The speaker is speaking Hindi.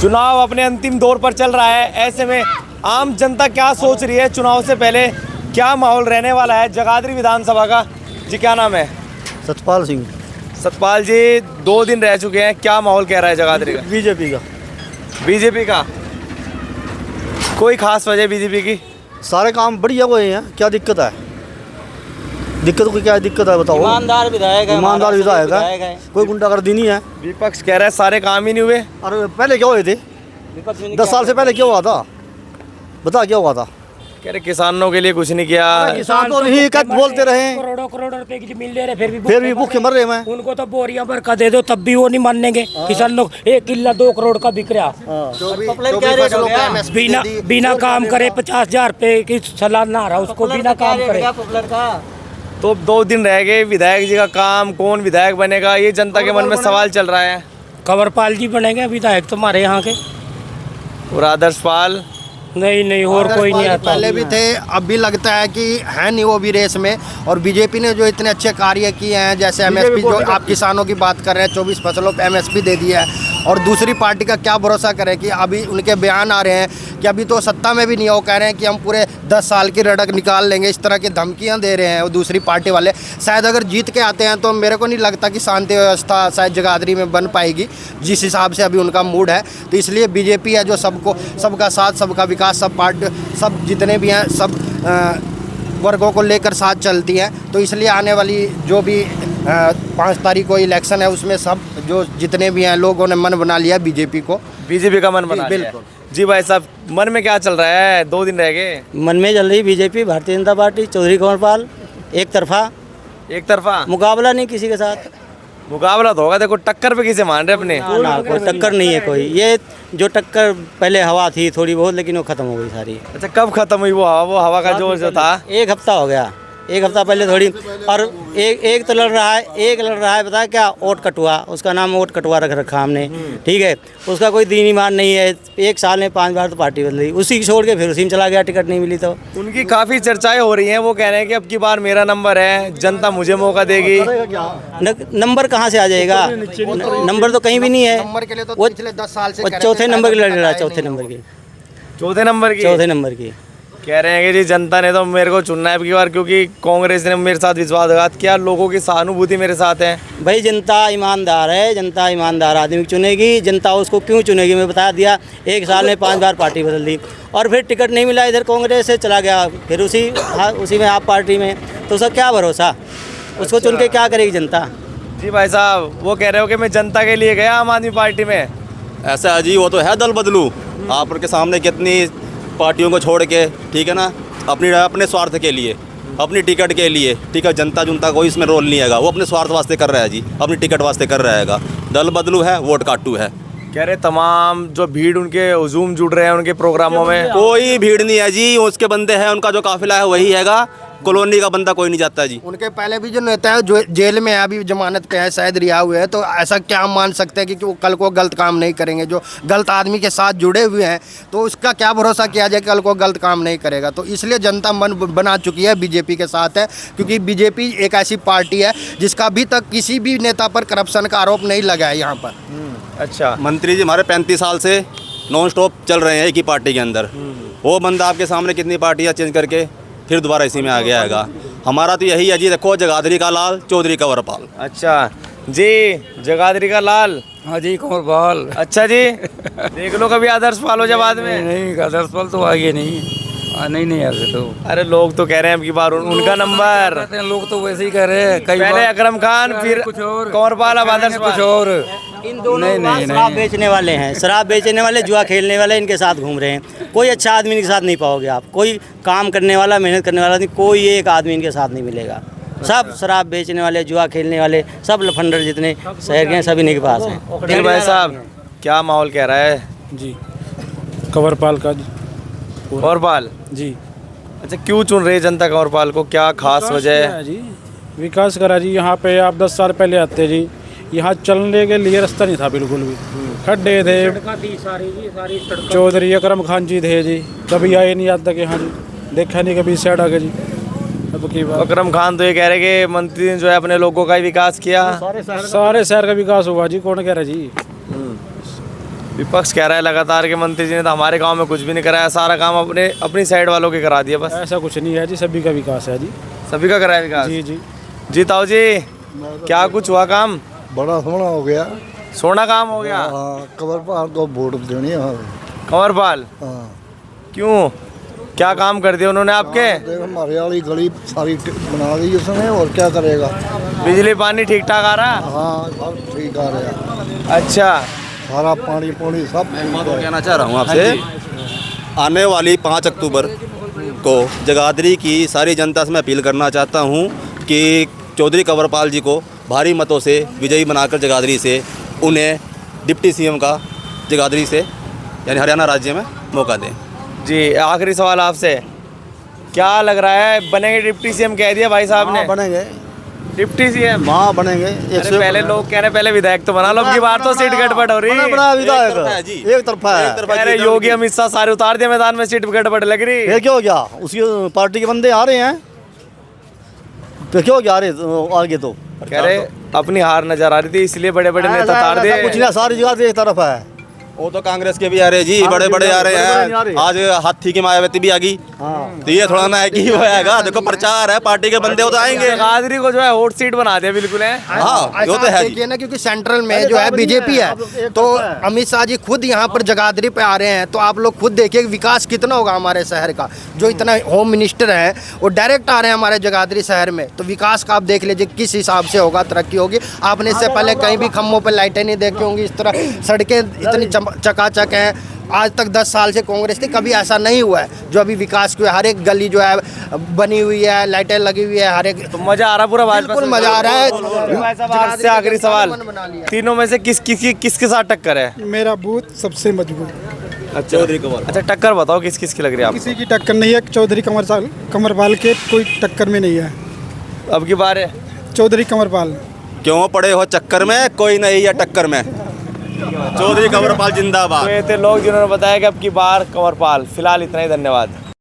चुनाव अपने अंतिम दौर पर चल रहा है, ऐसे में आम जनता क्या सोच रही है चुनाव से पहले, क्या माहौल रहने वाला है जगाधरी विधानसभा का? जी क्या नाम है? सतपाल सिंह। सतपाल जी, 2 दिन रह चुके हैं, क्या माहौल कह रहा है जगाधरी का? बीजेपी का। बीजेपी का? कोई खास वजह बीजेपी की? सारे काम बढ़िया हुए हैं, क्या दिक्कत है? दिक्कत को क्या दिक्कत है बताओ? ईमानदार विधायक है, ईमानदार विधायक है, कोई गुंडागर्दी नहीं है। विपक्ष कह रहा है सारे काम ही नहीं हुए। अरे पहले क्या हुए थे? 10 साल से पहले क्या हुआ था? बता क्या हुआ था? कह रहे किसानों के लिए कुछ नहीं किया। किसान तो नहीं कद बोलते रहे, करोड़ों करोड़ रुपए की मिल ले रहे, फिर भी भूखे मर रहे हैं। उनको तो बोरियां भर का दे दो तब भी वो नहीं मानेंगे। किसान लोग 1 किला 2 करोड़ का बिक रहा, बिना काम करे 50,000 रुपए की सालाना आ रहा उसको, बिना काम करे। तो 2 दिन रह गए, विधायक जी का काम, कौन विधायक बनेगा, ये जनता के मन में सवाल चल रहा है। कंवरपाल जी बनेंगे विधायक तुम्हारे यहाँ के, और आदर्श पाल? नहीं और कोई नहीं आता। पहले भी थे, अब भी लगता है कि है नहीं वो भी रेस में। और बीजेपी ने जो इतने अच्छे कार्य किए हैं, जैसे एमएसपी, जो आप किसानों की बात कर रहे हैं, 24 फसलों पे एमएसपी दे दिया है। और दूसरी पार्टी का क्या भरोसा करें कि अभी उनके बयान आ रहे हैं कि अभी तो सत्ता में भी नहीं है, वो कह रहे हैं कि हम पूरे 10 साल की रड़क निकाल लेंगे, इस तरह की धमकियां दे रहे हैं वो दूसरी पार्टी वाले। शायद अगर जीत के आते हैं तो मेरे को नहीं लगता कि शांति व्यवस्था शायद जगाधरी में बन पाएगी, जिस हिसाब से अभी उनका मूड है। तो इसलिए बीजेपी है जो सबको, सबका साथ, सबका विकास, सब पार्टी, सब जितने भी हैं, सब वर्गों को लेकर साथ चलती है। तो इसलिए आने वाली जो भी 5 तारीख को इलेक्शन है, उसमें सब जो जितने भी हैं लोगों ने मन बना लिया बीजेपी को। बीजेपी का मन बना लिया। बिल्कुल जी भाई साहब, मन में क्या चल रहा है? 2 दिन रह गए। मन में चल रही बीजेपी, भारतीय जनता पार्टी, चौधरी कंवरपाल, एक तरफा मुकाबला नहीं किसी के साथ। मुकाबला तो होगा, देखो टक्कर पे किसे मान रहे अपने? ना कोई टक्कर नहीं है कोई। ये जो टक्कर पहले हवा थी थोड़ी बहुत, लेकिन वो खत्म हो गई सारी। अच्छा, कब खत्म हुई वो हवा का जोर जो था? 1 हफ्ता हो गया, 1 हफ्ता पहले थोड़ी। और एक तो लड़ रहा है बता क्या, ओट कटुआ, उसका नाम ओट कटुआ रख रखा हमने, ठीक है। उसका कोई दीन ईमान नहीं है। 1 साल में 5 बार तो पार्टी बदली, उसी की छोड़ के फिर उसी में चला गया, टिकट नहीं मिली तो। उनकी काफ़ी चर्चाएं हो रही हैं, वो कह रहे हैं कि अब की बार मेरा नंबर है, जनता मुझे मौका देगी। नंबर कहाँ से आ जाएगा? नंबर तो कहीं भी नहीं है। नंबर के लिए तो वो पिछले 10 साल से चौथे नंबर की लड़ रहा है, चौथे नंबर की कह रहे हैं कि जी जनता ने तो मेरे को चुनना है अब की बार, क्योंकि कांग्रेस ने मेरे साथ विश्वासघात किया, लोगों की सहानुभूति मेरे साथ है। भाई जनता ईमानदार है, जनता ईमानदार आदमी चुनेगी। जनता उसको क्यों चुनेगी? मैं बता दिया, 1 साल में 5 बार पार्टी बदल दी और फिर टिकट नहीं मिला, इधर कांग्रेस से चला गया, फिर उसी में आप पार्टी में, तो उसका क्या भरोसा? उसको चुन के क्या करेगी जनता? जी भाई साहब, वो कह रहे हो कि मैं जनता के लिए गया आम आदमी पार्टी में। ऐसा है जी, वो तो है दल बदलू। आप उनके सामने कितनी पार्टियों को छोड़ के, ठीक है ना, अपने स्वार्थ के लिए, अपनी टिकट के लिए, ठीक है। जनता कोई इसमें रोल नहीं हैगा, वो अपने स्वार्थ वास्ते कर रहा है जी, अपनी टिकट वास्ते कर रहा हैगा। दल बदलू है, वोट काटू है। कह रहे तमाम जो भीड़ उनके हुजूम जुड़ रहे हैं उनके प्रोग्रामों में। कोई भीड़ नहीं है जी, उसके बंदे हैं, उनका जो काफिला है वही हैगा, कॉलोनी का बंदा कोई नहीं जाता जी। उनके पहले भी जो नेता है जो जेल में है, अभी जमानत पे है, शायद रिहा हुए हैं, तो ऐसा क्या हम मान सकते हैं कि वो कल को गलत काम नहीं करेंगे? जो गलत आदमी के साथ जुड़े हुए हैं, तो उसका क्या भरोसा किया जाए कल को गलत काम नहीं करेगा? तो इसलिए जनता मन बना चुकी है, बीजेपी के साथ है, क्योंकि बीजेपी एक ऐसी पार्टी है जिसका अभी तक किसी भी नेता पर करप्शन का आरोप नहीं लगा है यहाँ पर। अच्छा, मंत्री जी हमारे 35 साल से नॉन स्टॉप चल रहे हैं एक ही पार्टी के अंदर। वो बंदा आपके सामने कितनी पार्टियाँ चेंज करके फिर दोबारा इसी में आ गया हैगा। हमारा तो यही है जी, देखो, जगाधरी का लाल, चौधरी कंवरपाल। अच्छा जी, जगाधरी का लाल। हाँ जी, कंवरपाल। अच्छा जी, देख लो कभी आदर्श पाल हो जाए बाद में। नहीं, आदर्श पाल तो आगे नहीं, नहीं ऐसे तो। अरे लोग तो कह रहे हैं अब की बार उनका नंबर। लोग तो वैसे ही कह रहे हैं, पहले अकरम खान, फिर कुछ और, कंवरपाल, अब आदर्श कुछ और। इन दोनों शराब बेचने वाले हैं, शराब बेचने वाले, जुआ खेलने वाले इनके साथ घूम रहे हैं। कोई अच्छा आदमी इनके साथ नहीं पाओगे आप, कोई काम करने वाला, मेहनत करने वाला नहीं, कोई एक आदमी इनके साथ नहीं मिलेगा। सब शराब बेचने वाले, जुआ खेलने वाले, सब लफंडर जितने शहर के हैं सब इनके पास हैं। भाई साहब, क्या माहौल कह रहा है? जी, कंवरपाल का जी। कंवरपाल जी। अच्छा, क्यों चुन रहे जनता कंवरपाल को? क्या खास वजह है जी? विकास करा जी। यहाँ पे आप 10 साल पहले आते जी, यहाँ चलने के लिए रास्ता नहीं था बिल्कुल भी, खड्डे थे। चौधरी अकरम खान जी थे जी, कभी आए नहीं आज तक यहाँ जी, देखा नहीं कभी साइड आगे जी। अब की बात, अकरम खान तो ये कह रहे कि मंत्री ने जो है अपने लोगों का ही विकास किया। सारे शहर का विकास हुआ जी, कौन कह रहा जी? विपक्ष कह रहा है लगातार के मंत्री जी ने तो हमारे गांव में कुछ भी नहीं कराया, सारा काम अपनी साइड वालों के करा दिया बस। ऐसा कुछ नहीं है जी, सभी का विकास है जी। सभी का कराया विकास? जी जी। जी ताऊ जी, क्या कुछ हुआ काम? बड़ा सोना हो गया। सोना काम हो गया? हाँ, कंवरपाल को वोट देनी है। कंवरपाल? हाँ, क्यों, क्या काम कर दिया उन्होंने आपके? देख हमारे वाली गली सारी बना दी उसने, और क्या करेगा। बिजली पानी ठीक ठाक आ रहा? हाँ, सब ठीक आ रहा। अच्छा, सारा पानी पानी सब। मैं एक बात और कहना चाह रहा हूँ आपसे, आने वाली 5 अक्टूबर को जगाधरी की सारी जनता से मैं अपील करना चाहता हूँ कि चौधरी कंवरपाल जी को भारी मतों से विजयी बनाकर जगाधरी से उन्हें डिप्टी सीएम का जगाधरी से यानी हरियाणा राज्य में मौका दें। जी आखिरी सवाल आपसे, क्या लग रहा है बनेंगे डिप्टी सीएम? कह दिया भाई साहब ने बनेंगे डिप्टी सीएम। हाँ बनेंगे। अरे पहले लोग कह रहे पहले विधायक तो बना लो, अब की बार तो सीट गड़बड़ हो रही है। एक तरफा है। कह रहे योगी अमित शाह सारे उतार दिए मैदान में, सीट गड़बड़ लग रही है। ये क्यों गया, उसकी पार्टी के बंदे आ रहे हैं तो क्यों जा रहे आगे। तो कह रहे अपनी हार नजर आ रही थी इसलिए बड़े बड़े नेता उतार दिए। कुछ नहीं, सारी जगह से एक तरफ है। वो तो कांग्रेस के भी आ रहे जी, बड़े बड़े आ रहे हैं। आज हाथी की मायावती भी आ गई। तो ये थोड़ा ना है कि वो आएगा, देखो प्रचार है, पार्टी के बंदे तो आएंगे। जगाधरी को जो है हॉट सीट बना दिया बिल्कुल है। हाँ वो तो है जी। ना, क्योंकि सेंट्रल में जो है बीजेपी है, तो अमित शाह जी खुद यहाँ पर जगाधरी पे आ रहे हैं, तो आप लोग खुद देखिए विकास कितना होगा हमारे शहर का। जो इतना होम मिनिस्टर है वो डायरेक्ट आ रहे हैं हमारे जगाधरी शहर में, तो विकास का आप देख लीजिए किस हिसाब से होगा, तरक्की होगी। आपने इससे पहले कहीं भी खम्भों पर लाइटें नहीं देखी होंगी, इस तरह सड़कें इतनी चकाचक हैं। आज तक 10 साल से कांग्रेस थी, कभी ऐसा नहीं हुआ है जो अभी विकास हुआ है। हर एक गली जो है बनी हुई है, लाइटें लगी हुई है, हर एक। तो मजा आ रहा पूरा, बिल्कुल मजा आ रहा है। से आखिरी सवाल, तीनों में से किसके साथ टक्कर है? मेरा बूथ सबसे मजबूत। अच्छा अच्छा, टक्कर बताओ किस किस की लग रही है आपको? किसी की टक्कर नहीं है, चौधरी कंवरपाल के कोई टक्कर में नहीं है। अब की बार है चौधरी कंवरपाल। क्यों पड़े हो चक्कर में, कोई नहीं है टक्कर में। चौधरी कंवरपाल जिंदाबाद। तो ये थे लोग जिन्होंने बताया कि अब की बार कंवरपाल। फिलहाल इतना ही, धन्यवाद।